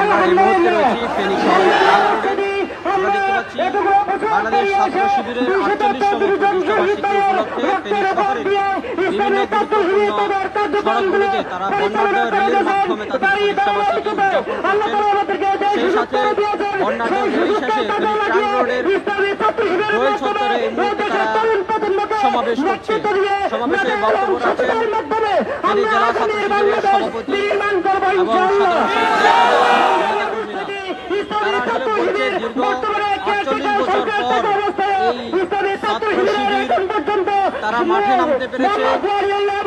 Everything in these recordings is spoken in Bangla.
আমরা এই মুহূর্তে রয়েছি ফেনী শহরের আমরা দেখতে পাচ্ছি বাংলাদেশ ছাত্র শিবিরের 48তম প্রতিষ্ঠাবার্ষিকী উপলক্ষে ফেনী শহরের বিভিন্ন গুরুত্বপূর্ণ সড়কগুলিতে তারা বর্ণাঢ্য রেলের মাধ্যমে তাদের প্রতিষ্ঠাবার্ষিকী উদযাপন করছেন। সেই সাথে বর্ণাঢ্য রেল শেষে ফেনী ট্রাঙ্ক রোডের দোয়েল চত্বরে এই মুহূর্তে তারা সমাবেশ করছে। সমাবেশে বক্তব্য রাখছেন ফেনী জেলা ছাত্র শিবিরের সভাপতি এবং সাধারণ তারা আসলে বলছে দীর্ঘ 48 বছর পর এই ছাত্র শিবির তারা মাঠে নামতে পেরেছে।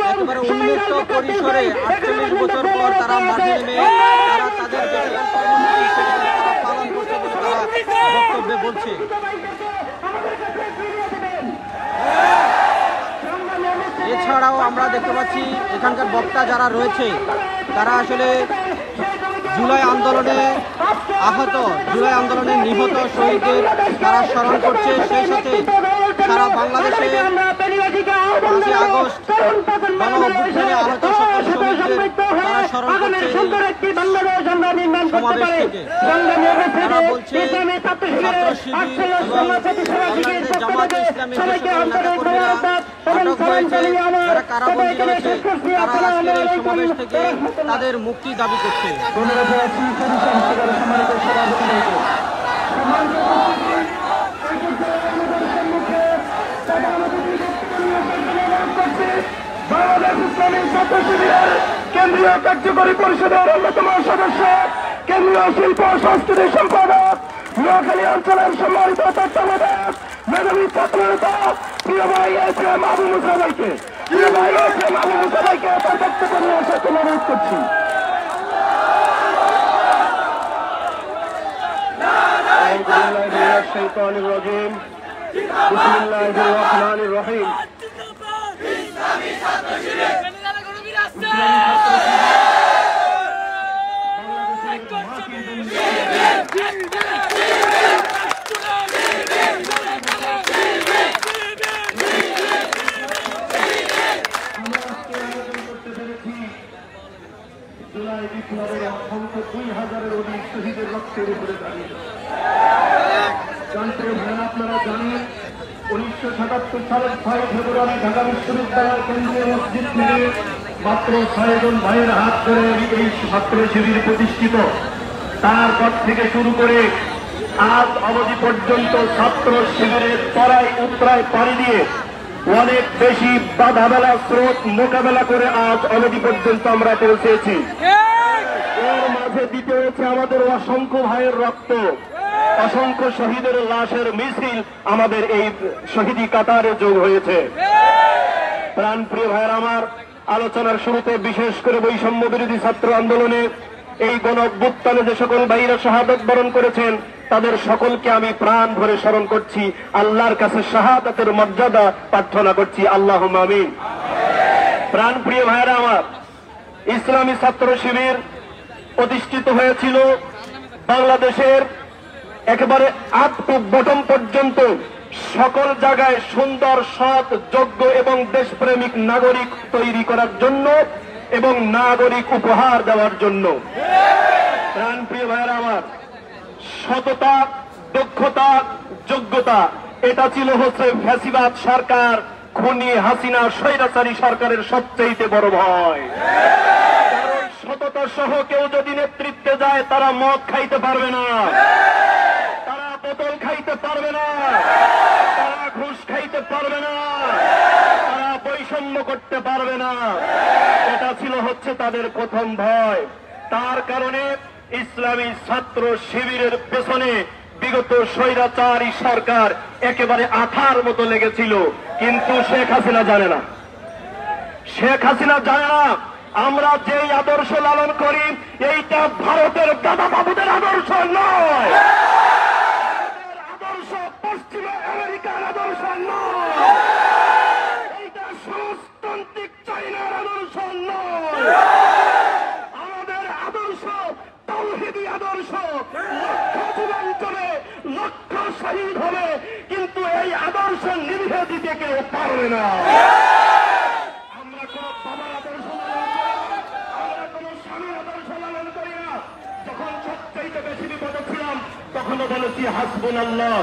একেবারে উন্মুক্ত পরিসরে 48 বছর পর তারা মাঠে নেমে তারা তাদের যে কর্মসূচি সেটা তারা পালন করছে বলে তারা বক্তব্যে বলছে। এছাড়াও আমরা দেখতে পাচ্ছি এখানকার বক্তা যারা রয়েছে তারা আসলে জুলাই আন্দোলনে আহত, জুলাই আন্দোলনে নিহত শহীদদের তারা স্মরণ করছে। সেই সাথে সারা বাংলাদেশে 5ই আগস্ট গণ অভ্যুত্থানে আহত সকল শহীদদের তারা স্মরণ করছে সমাবেশ থেকে। তারা বলছে ছাত্র শিবির এবং বাংলাদেশ জামাতে ইসলামের যে সকল নেতাকর্মীরা আটক হয়েছে, যারা কারাবন্দী রয়েছে, তারা আজকের এই সমাবেশ থেকে তাদের মুক্তি দাবি করছে। বাংলাদেশ ইসলামী ছাত্র শিবিরের কেন্দ্রীয় কার্যকরী পরিষদের অন্যতম সদস্য, কেন্দ্রীয় শিল্প সংস্কৃতি সম্পাদক, নোয়াখালী অঞ্চলের সম্মানিত তত্ত্বাবধায়ক মেধাবী ছাত্র নেতা প্রিয় ভাই এস এম আবু মুসা ভাইকে তার বক্তব্য নিয়ে আসার জন্য অনুরোধ করছি। রহিম জুলাই বিপ্লবের অসংখ্য 2000-এর অধিক শহীদের রক্তের উপরে দাঁড়িয়ে জানতে ভাই আপনারা জানেন 1977 সালের 6 ফেব্রুয়ারি ঢাকা বিশ্ববিদ্যালয় কেন্দ্রীয় মসজিদ থেকে মাত্র 6 জন ভাইয়ের হাত ধরে এই ছাত্র শিবির প্রতিষ্ঠিত। তারপর থেকে শুরু করে আজ অবধি পর্যন্ত ছাত্র শিবিরের তরাই উত্তরায় পাড়ি দিয়ে অনেক বেশি বাধাবেলা স্রোত মোকাবেলা করে আজ অবধি পর্যন্ত আমরা পৌঁছেছি। এর মাঝে দিতে হয়েছে আমাদের অসংখ্য ভাইয়ের রক্ত, অসংখ্য শহীদের লাশের মিছিল আমাদের এই শহীদি কাতারে যোগ হয়েছে। প্রাণপ্রিয় ভাইয়ের আমার, আলোচনার শুরুতে বিশেষ করে বৈষম্য বিরোধী ছাত্র আন্দোলনে এই গণ অভ্যুত্থানে যে সকল ভাইরা শাহাদাত বরণ করেছেন তাদের সকলকে আমি প্রাণ ভরে স্মরণ করছি, আল্লাহর কাছে শাহাদাতের মর্যাদা প্রার্থনা করছি, আল্লাহুম্মা আমিন। প্রাণপ্রিয় ভাইয়েরা আমার, ইসলামী ছাত্র শিবির প্রতিষ্ঠিত হয়েছিল বাংলাদেশের একেবারে আপ টু বটম পর্যন্ত সকল জায়গায় সুন্দর, সৎ, যোগ্য এবং দেশপ্রেমিক নাগরিক তৈরি করার জন্য এবং নাগরিক উপহার দেওয়ার জন্য। প্রাণপ্রিয় ভাইয়েরা আমার, সততা, দক্ষতা, যোগ্যতা এটা ছিল হচ্ছে ফ্যাসিবাদ সরকার, খুনি হাসিনা স্বৈরাচারী সরকারের সবচেয়ে বড় ভয়। কারণ সততা সহ কেউ যদি নেতৃত্বে যায় তারা মদ খাইতে পারবে না, তারা বোতল খাইতে পারবে না, তারা ঘুষ খাইতে পারবে না, তারা বৈষম্য করতে পারবে না। এটা ছিল হচ্ছে তাদের প্রথম ভয়। তার কারণে ইসলামী ছাত্র শিবিরের পেছনে বিগত স্বৈরাচারী সরকার একেবারে আঠার মতো লেগেছিল, কিন্তু শেখ হাসিনা জানে না। শেখ হাসিনা জানে না আমরা যেই আদর্শ লালন করি এইটা ভারতের দাদা বাবুদের আদর্শ নয়, আদর্শ পশ্চিমে আমেরিকার আদর্শ নয়, এইটা সমাজতান্ত্রিক চাইনার আদর্শ নয়। আমাদের আদর্শ তাওহীদি আদর্শ, লক্ষ জীবন চলে, লক্ষ শহীদ হবে, কিন্তু এই আদর্শ নিভে দিতে কেউ পারবে না। আমরা কোন বাবার আদর্শ লালন করি না, আমরা কোন স্বামীর আদর্শ লালন করি না। যখন তখনও বলেছি হাসবুনাল্লাহ।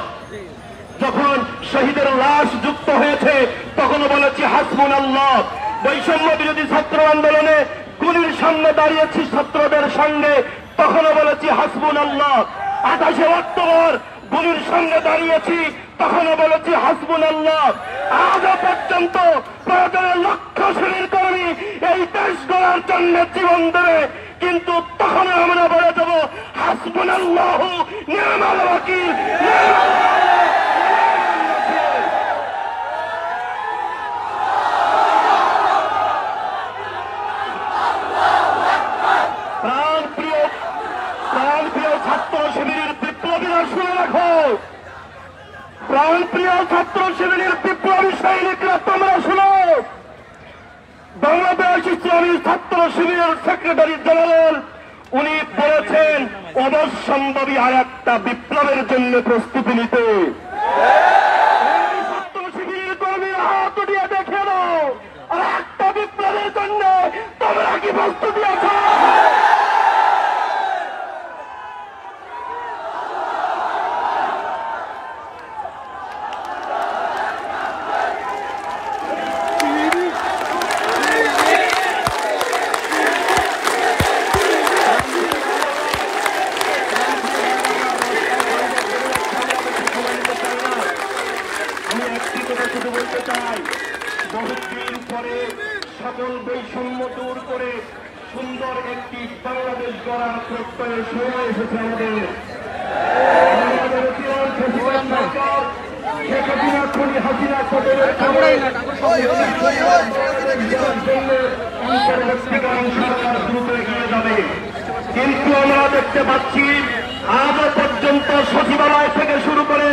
যখন শহীদের লাশ যুক্ত হয়েছে তখনও বলেছি হাসবুনাল্লাহ। বৈষম্য বিরোধী ছাত্র আন্দোলনে গুলির সামনে দাঁড়িয়েছি ছাত্রদের সঙ্গে, তখনও বলেছি হাসবুনাল্লাহ। 28 অক্টোবর গুলির সঙ্গে দাঁড়িয়েছি, তখনও বলেছি হাসবুনাল্লাহ। আজও পর্যন্ত প্রয়োজনে লক্ষ শ্রেণীর কর্মী এই দেশ গড়ার জন্য জীবন দেবে, কিন্তু তখন আমরা বলে দেব হাসবুনাল্লাহু নি'মাল ওয়াকিল। প্রাণপ্রিয় ছাত্র শিবিরের বিপ্লবীরা শুনে রাখো, প্রাণপ্রিয় ছাত্র শিবিরের বিপ্লবী সৈনিকরা তোমরা শুনো। বাংলাদেশ ইসলামী ছাত্র শিবিরের সেক্রেটারি জেনারেল উনি বলেছেন অবশ্যম্ভাবী আর একটা বিপ্লবের জন্য প্রস্তুতি নিতে। ছাত্র শিবিরের কর্মীরা হাত উঠিয়ে দেখে দাও, আর একটা বিপ্লবের জন্য তোমরা কি প্রস্তুতি আছো? বলতে চাই, বহুদিন পরে সকল বৈষম্য দূর করে সুন্দর একটি বাংলাদেশ গড়ার প্রত্যয়ের সময় এসেছে আমাদের। শেখ হাসিনা খনি হাসিনা অন্তর্বর্তীকালীন সরকার দ্রুত এগিয়ে যাবে, কিন্তু আমরা দেখতে পাচ্ছি আজও পর্যন্ত সচিবালয় থেকে শুরু করে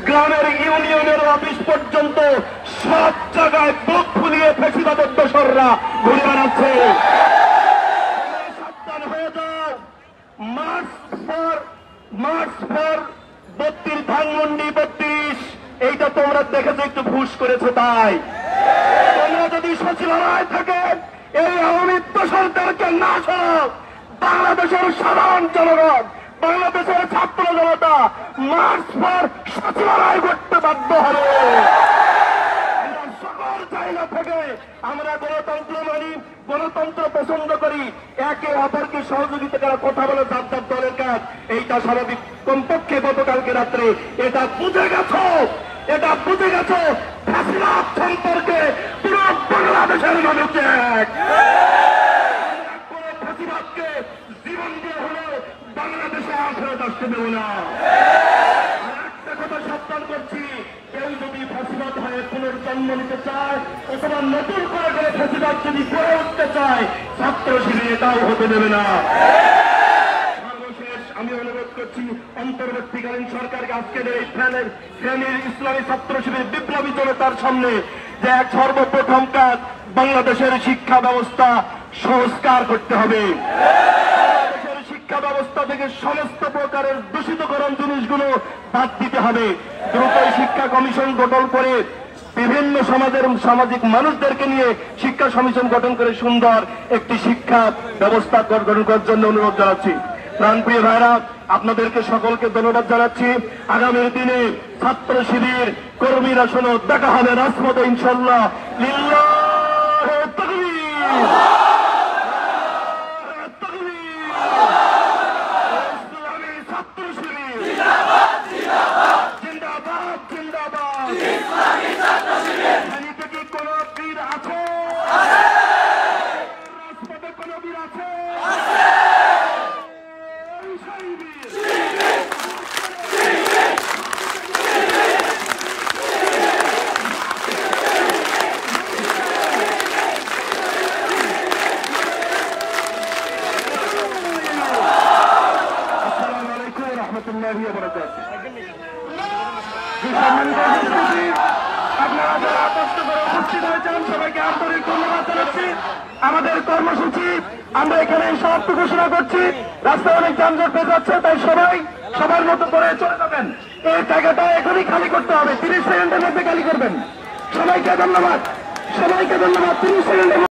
গ্রামের ইউনিয়নের অফিস পর্যন্ত সব জায়গায় বুক ফুলিয়ে ফেসিবাদের দোসররা ঘুরে বেড়াচ্ছে। সাবধান হয়ে যাও। মার্চ ফর 32 ধানমন্ডি 32 এইটা তোমরা দেখেছো, একটু ঘুষ করেছো। তাই তোমরা যদি সচিবালয় থাকে এই আওয়ামী দোসরদেরকে না সরাও, বাংলাদেশের সাধারণ জনগণ, বাংলাদেশের ছাত্র জনতা মার্চ ফর সচিবালয় করতে বাধ্য হবে। সকল জায়গা থেকে আমরা গণতন্ত্র মানি, গণতন্ত্র পছন্দ করি, একে অপরকে সহযোগিতা করার কথা বলে যার যার দলের কাজ, এইটা স্বাভাবিক। কমপক্ষে গতকালকে রাত্রে এটা বুঝে গেছো ফ্যাসিবাদ সম্পর্কে পুরো বাংলাদেশের মানুষ এক। ফ্যাসিবাদকে জীবন দিয়ে হলেও বাংলাদেশে আখেরাত আসতে দেব না। একটা কথা সাবধান করছি, কেউ যদি ফ্যাসিবাদ হয়ে পুনর্জন্ম নিতে চায় অথবা নতুন করে ফ্যাসিবাদ যদি গড়ে উঠতে চায়, ছাত্র শিবির এটাও হতে দেবে না। সর্বশেষ আমি অনুরোধ করছি অন্তর্বর্তীকালীন সরকারকে আজকের এই ফ্যানের ইসলামী ছাত্র শিবির বিপ্লবী জনতার সামনে যে এক সর্বপ্রথম কাজ, বাংলাদেশের শিক্ষা ব্যবস্থা সংস্কার করতে হবে। শিক্ষা ব্যবস্থা থেকে সমস্ত প্রকারের দূষিতকরণ জিনিসগুলো বাদ দিতে হবে। দ্রুতই শিক্ষা কমিশন গঠন করে বিভিন্ন সামাজিক মানুষদেরকে নিয়ে শিক্ষা কমিশন গঠন করে সুন্দর একটি শিক্ষা ব্যবস্থা গঠন করার জন্য অনুরোধ জানাচ্ছি। প্রাণপ্রিয় ভাইরা, আপনাদেরকে সকলকে ধন্যবাদ জানাচ্ছি। আগামী দিনে ছাত্র শিবির কর্মীরা শোনো, দেখা হবে রাজপথে ইনশাল্লাহ। লিল্লাহে তাকবীর। আপনারা যারা কষ্ট করে উপস্থিত হয়েছেন সবাইকে আন্তরিক ধন্যবাদ জানাচ্ছি। আমাদের কর্মসূচি আমরা এখানে সমাপ্ত ঘোষণা করছি। রাস্তায় অনেক যানজট হয়ে যাচ্ছে, তাই সবার মতো করে চলে যাবেন। এই জায়গাটা এখনই খালি করতে হবে, 30 সেকেন্ডের মধ্যে খালি করবেন। সবাইকে ধন্যবাদ, 30 সেকেন্ডের